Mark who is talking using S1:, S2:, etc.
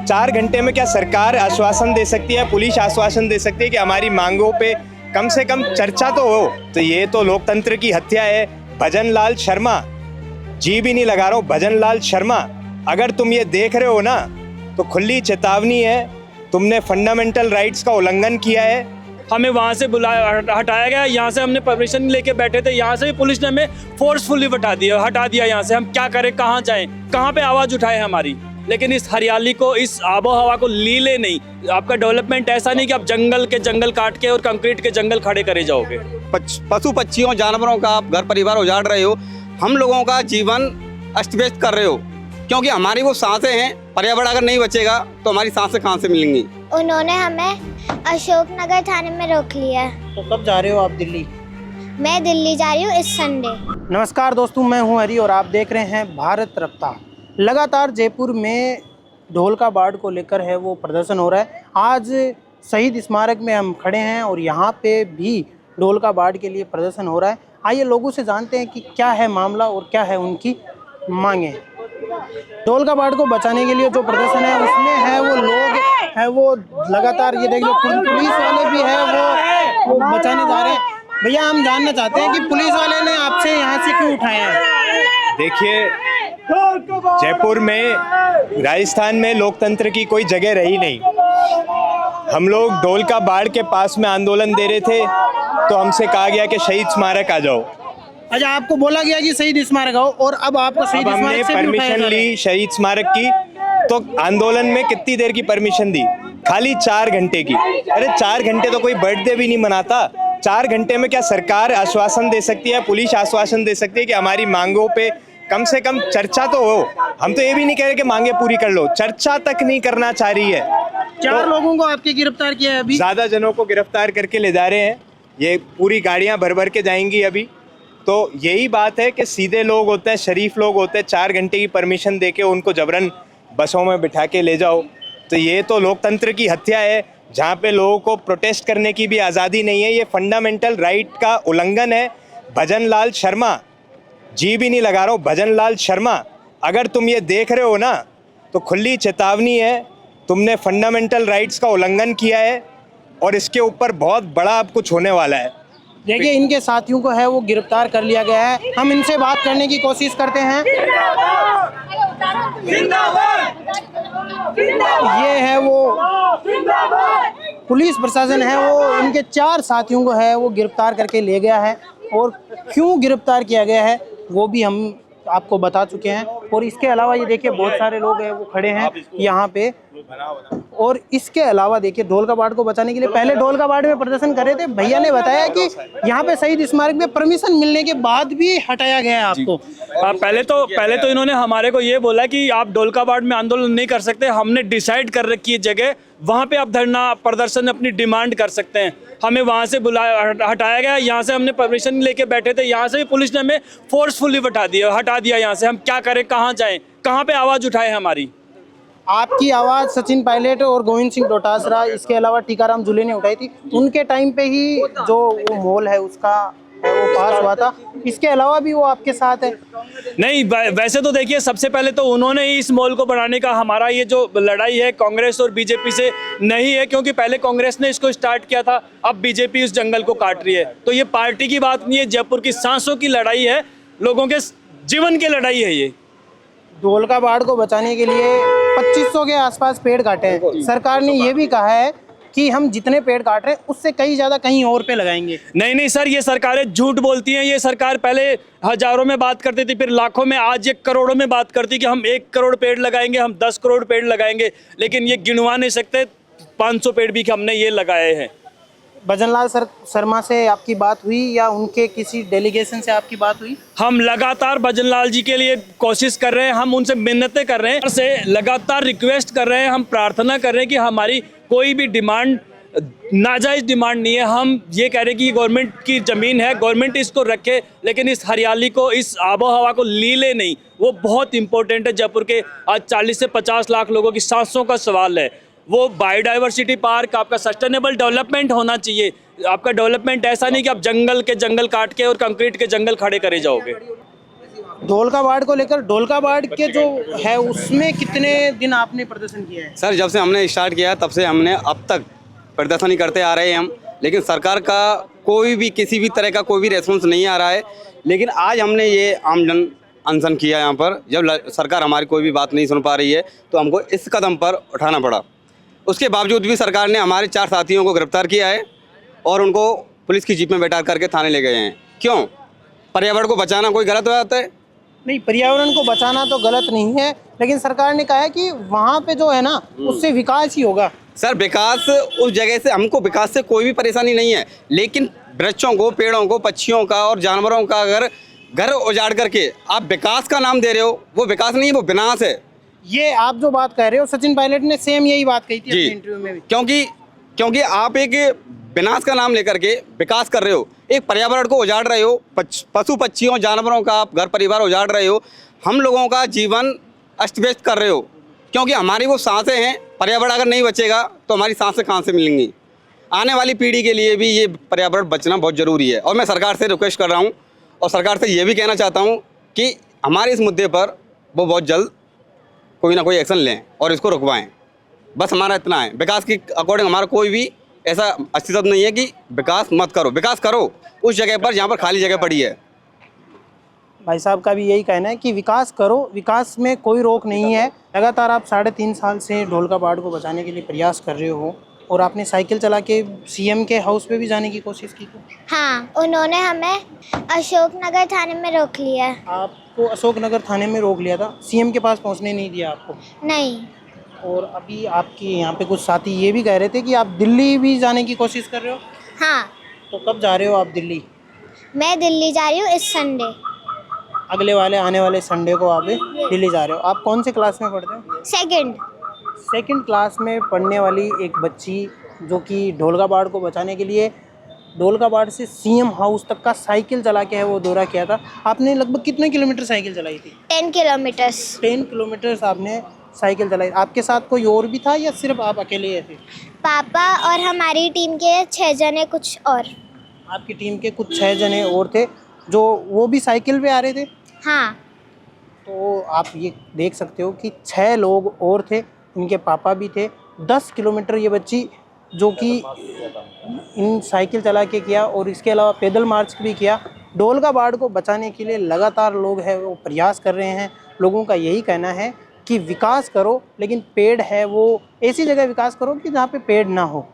S1: 4 घंटे में क्या सरकार आश्वासन दे सकती है, पुलिस आश्वासन दे सकती है कि हमारी मांगों पे कम से कम चर्चा तो हो? तो ये तो लोकतंत्र की हत्या है। भजन लाल शर्मा, जी भी नहीं लगा रहा हूँ, भजन लाल शर्मा, अगर तुम ये देख रहे हो ना तो खुली चेतावनी है, तुमने फंडामेंटल राइट्स का उल्लंघन किया है।
S2: हमें वहाँ से हटाया गया, यहाँ से हमने परमिशन लेके बैठे थे, यहाँ से भी पुलिस ने हमें फोर्सफुली हटा दिया यहाँ से। हम क्या करें, कहाँ जाएं, कहाँ पे आवाज़ उठाएं हमारी। लेकिन इस हरियाली को, इस आबो हवा को लीले नहीं। आपका डेवलपमेंट ऐसा नहीं कि आप जंगल के जंगल काट के और कंक्रीट के जंगल खड़े करे जाओगे।
S3: पशु पक्षियों जानवरों का आप घर परिवार उजाड़ रहे हो, हम लोगों का जीवन अस्त व्यस्त कर रहे हो, क्योंकि हमारी वो सांसें हैं। पर्यावरण अगर नहीं बचेगा तो हमारी सांसें कहाँ से मिलेंगी।
S4: उन्होंने हमें अशोकनगर थाने में रोक लिया है।
S5: तो कब जा रहे हो आप दिल्ली?
S4: मैं दिल्ली जा रही हूँ इस संडे।
S5: नमस्कार दोस्तों, मैं हूं हरी और आप देख रहे हैं भारत रफ्तार। लगातार जयपुर में ढोलका बाढ़ को लेकर है वो प्रदर्शन हो रहा है। आज शहीद स्मारक में हम खड़े हैं और यहाँ पे भी ढोलका बाढ़ के लिए प्रदर्शन हो रहा है। आइए लोगों से जानते हैं कि क्या है मामला और क्या है उनकी मांगे। ढोलका बाढ़ को बचाने के लिए जो प्रदर्शन है उसमें है वो लोग है वो लगातार, ये देख लो पुलिस वाले भी है वो बचाने जा रहे हैं। भैया हम जानना चाहते हैं कि पुलिस वाले ने आपसे यहाँ से क्यों उठाया है?
S1: देखिए, जयपुर में, राजस्थान में लोकतंत्र की कोई जगह रही नहीं। हम लोग ढोलका बाढ़ के पास में आंदोलन दे रहे थे तो हमसे कहा गया कि शहीद स्मारक आ जाओ।
S5: अच्छा, आपको बोला गया कि शहीद स्मारक आओ और अब आपको शहीद
S1: हमने परमिशन ली शहीद स्मारक की, तो आंदोलन में कितनी देर की परमिशन दी? खाली 4 घंटे की। अरे 4 घंटे तो कोई बर्थडे भी नहीं मनाता। 4 घंटे में क्या सरकार आश्वासन दे सकती है, पुलिस आश्वासन दे सकती है कि हमारी मांगों पे कम से कम चर्चा तो हो? हम तो ये भी नहीं कह रहे कि मांगे पूरी कर लो, चर्चा तक नहीं करना चाह रही है।
S5: 4 लोगों को आपके गिरफ्तार किया है अभी?
S1: ज्यादा जनों को गिरफ्तार करके ले जा रहे हैं। ये पूरी गाड़ियां भर भर के जाएंगी अभी। तो यही बात है कि सीधे लोग होते हैं, शरीफ लोग होते हैं, 4 घंटे की परमिशन देके उनको जबरन बसों में बिठा के ले जाओ। तो ये तो लोकतंत्र की हत्या है, जहाँ पे लोगों को प्रोटेस्ट करने की भी आज़ादी नहीं है। ये फंडामेंटल राइट का उल्लंघन है। भजन लाल शर्मा, जी भी नहीं लगा रहा हूँ, भजन लाल शर्मा, अगर तुम ये देख रहे हो ना तो खुली चेतावनी है, तुमने फंडामेंटल राइट्स का उल्लंघन किया है और इसके ऊपर बहुत बड़ा अब कुछ होने वाला है।
S5: देखिए, इनके साथियों को है वो गिरफ्तार कर लिया गया है। हम इनसे बात करने की कोशिश करते हैं। ये है वो पुलिस प्रशासन है वो इनके 4 साथियों को है वो गिरफ्तार करके ले गया है और क्यों गिरफ्तार किया गया है वो भी हम आपको बता चुके हैं। और इसके अलावा ये देखिए बहुत सारे लोग हैं वो खड़े हैं यहाँ पे। और इसके अलावा देखिए ढोलका बाढ़ को बचाने के लिए पहले ढोलका बाढ़ में प्रदर्शन कर रहे थे। भैया ने बताया कि यहाँ पे शहीद स्मारक में परमिशन मिलने के बाद भी हटाया गया है आपको।
S2: पहले तो इन्होंने हमारे को ये बोला कि आप ढोलका बाढ़ में आंदोलन नहीं कर सकते। हमने डिसाइड कर रखी है जगह, वहाँ पे आप धरना प्रदर्शन अपनी डिमांड कर सकते हैं। हमें वहाँ से हटाया गया, यहाँ से हमने परमिशन लेके बैठे थे, यहाँ से भी पुलिस ने हमें फोर्सफुली हटा दिया यहाँ से। हम क्या करें, कहाँ जाएं, कहाँ पे आवाज़ उठाएं हमारी।
S5: आपकी आवाज़ सचिन पायलट और गोविंद सिंह डोटासरा, इसके अलावा टीकाराम जूले ने उठाई थी। उनके टाइम पे ही जो वो मॉल है उसका वो पास हुआ था। इसके अलावा भी वो आपके साथ है?
S2: नहीं, वैसे तो देखिए सबसे पहले तो उन्होंने ही इस मॉल को बनाने का, हमारा ये जो लड़ाई है कांग्रेस और बीजेपी से नहीं है, क्योंकि पहले कांग्रेस ने इसको स्टार्ट किया था, अब बीजेपी इस जंगल को काट रही है। तो ये पार्टी की बात नहीं है, जयपुर की सांसों की लड़ाई है, लोगों के जीवन की लड़ाई है। ये
S5: ढोलका बाढ़ को बचाने के लिए 2500 के आसपास पेड़ काटे हैं। सरकार ने ये भी कहा है कि हम जितने पेड़ काट रहे हैं उससे कहीं ज़्यादा कहीं और पे लगाएंगे।
S2: नहीं सर, ये सरकारें झूठ बोलती हैं। ये सरकार पहले हजारों में बात करती थी, फिर लाखों में, आज ये करोड़ों में बात करती कि हम 1 करोड़ पेड़ लगाएंगे, हम 10 करोड़ पेड़ लगाएंगे, लेकिन ये गिनवा नहीं सकते 500 पेड़ भी हमने ये लगाए हैं।
S5: भजन लाल शर्मा से आपकी बात हुई या उनके किसी डेलीगेशन से आपकी बात हुई?
S2: हम लगातार भजन लाल जी के लिए कोशिश कर रहे हैं, हम उनसे मिन्नतें कर रहे हैं, से लगातार रिक्वेस्ट कर रहे हैं, हम प्रार्थना कर रहे हैं कि हमारी कोई भी डिमांड नाजायज़ डिमांड नहीं है। हम ये कह रहे हैं कि गवर्नमेंट की ज़मीन है, गवर्नमेंट इसको रखे, लेकिन इस हरियाली को, इस आबो हवा को लीले नहीं। वो बहुत इंपॉर्टेंट है। जयपुर के आज 40 से 50 लाख लोगों की सांसों का सवाल है। वो बायोडाइवर्सिटी पार्क, आपका सस्टेनेबल डेवलपमेंट होना चाहिए। आपका डेवलपमेंट ऐसा नहीं कि आप जंगल के जंगल काट के और कंक्रीट के जंगल खड़े करे जाओगे।
S5: ढोलकाबाड़ को लेकर, ढोलकाबाड़ के जो है उसमें कितने दिन आपने प्रदर्शन किया है?
S3: सर जब से हमने स्टार्ट किया तब से हमने अब तक प्रदर्शन ही करते आ रहे हैं हम, लेकिन सरकार का कोई भी किसी भी तरह का कोई भी रेस्पॉन्स नहीं आ रहा है। लेकिन आज हमने ये आमजन अनशन किया यहाँ पर, जब सरकार हमारी कोई भी बात नहीं सुन पा रही है तो हमको इस कदम पर उठाना पड़ा। उसके बावजूद भी सरकार ने हमारे 4 साथियों को गिरफ्तार किया है और उनको पुलिस की जीप में बैठा करके थाने ले गए हैं। क्यों? पर्यावरण को बचाना कोई गलत बात है?
S5: नहीं, पर्यावरण को बचाना तो गलत नहीं है, लेकिन सरकार ने कहा है कि वहाँ पे जो है ना उससे विकास ही होगा।
S3: सर विकास उस जगह से, हमको विकास से कोई भी परेशानी नहीं है, लेकिन वृक्षों को, पेड़ों को, पक्षियों का और जानवरों का अगर घर उजाड़ करके आप विकास का नाम दे रहे हो, वो विकास नहीं है, वो विनाश है।
S5: ये आप जो बात कह रहे हो, सचिन पायलट ने सेम यही बात कही थी अपने इंटरव्यू में भी।
S3: क्योंकि आप एक विनाश का नाम लेकर के विकास कर रहे हो, एक पर्यावरण को उजाड़ रहे हो, पशु पक्षियों जानवरों का आप घर परिवार उजाड़ रहे हो, हम लोगों का जीवन अस्त व्यस्त कर रहे हो। क्योंकि हमारी वो सांसें हैं, पर्यावरण अगर नहीं बचेगा तो हमारी सांसें कहाँ से मिलेंगी? आने वाली पीढ़ी के लिए भी ये पर्यावरण बचना बहुत ज़रूरी है। और मैं सरकार से रिक्वेस्ट कर रहा हूँ और सरकार से ये भी कहना चाहता हूँ कि हमारे इस मुद्दे पर वो बहुत जल्द कोई ना कोई एक्शन लें और इसको रुकवाएं। बस हमारा इतना है। विकास की अकॉर्डिंग हमारा कोई भी ऐसा अस्तित्व नहीं है कि विकास मत करो। विकास करो उस जगह पर जहाँ पर खाली जगह पड़ी है।
S5: भाई साहब का भी यही कहना है कि विकास करो, विकास में कोई रोक नहीं है। लगातार आप 3.5 साल से ढोलकाबाड़ को बचाने के लिए प्रयास कर रहे हो और आपने साइकिल चला के सीएम के हाउस पे भी जाने की कोशिश की थी।
S4: हाँ, उन्होंने हमें अशोकनगर थाने में रोक लिया है।
S5: आपको अशोकनगर थाने में रोक लिया था, सीएम के पास पहुंचने नहीं दिया आपको?
S4: नहीं।
S5: और अभी आपके यहाँ पे कुछ साथी ये भी कह रहे थे कि आप दिल्ली भी जाने की कोशिश कर रहे हो।
S4: हाँ।
S5: तो कब जा रहे हो आप दिल्ली?
S4: मैं दिल्ली जा रही हूँ इस संडे।
S5: आने वाले संडे को आप दिल्ली जा रहे हो। आप कौन से क्लास में पढ़ते हो? सेकंड क्लास में पढ़ने वाली एक बच्ची जो कि ढोलकाबाड़ को बचाने के लिए ढोलकाबाड़ से सीएम हाउस तक का साइकिल चला के है वो दौरा किया था। आपने लगभग कितने किलोमीटर साइकिल चलाई थी?
S4: 10 किलोमीटर्स।
S5: 10 किलोमीटर आपने साइकिल चलाई। आपके साथ कोई और भी था या सिर्फ आप अकेले थे?
S4: पापा और हमारी टीम के 6 जने कुछ और।
S5: आपकी टीम के कुछ 6 जने और थे जो वो भी साइकिल पे आ रहे थे?
S4: हाँ।
S5: तो आप ये देख सकते हो कि 6 लोग और थे, इनके पापा भी थे। 10 किलोमीटर ये बच्ची जो कि इन साइकिल चला के किया और इसके अलावा पैदल मार्च भी किया। ढोलकाबाड़ को बचाने के लिए लगातार लोग हैं वो प्रयास कर रहे हैं। लोगों का यही कहना है कि विकास करो, लेकिन पेड़ है वो ऐसी जगह विकास करो कि जहाँ पे पेड़ ना हो।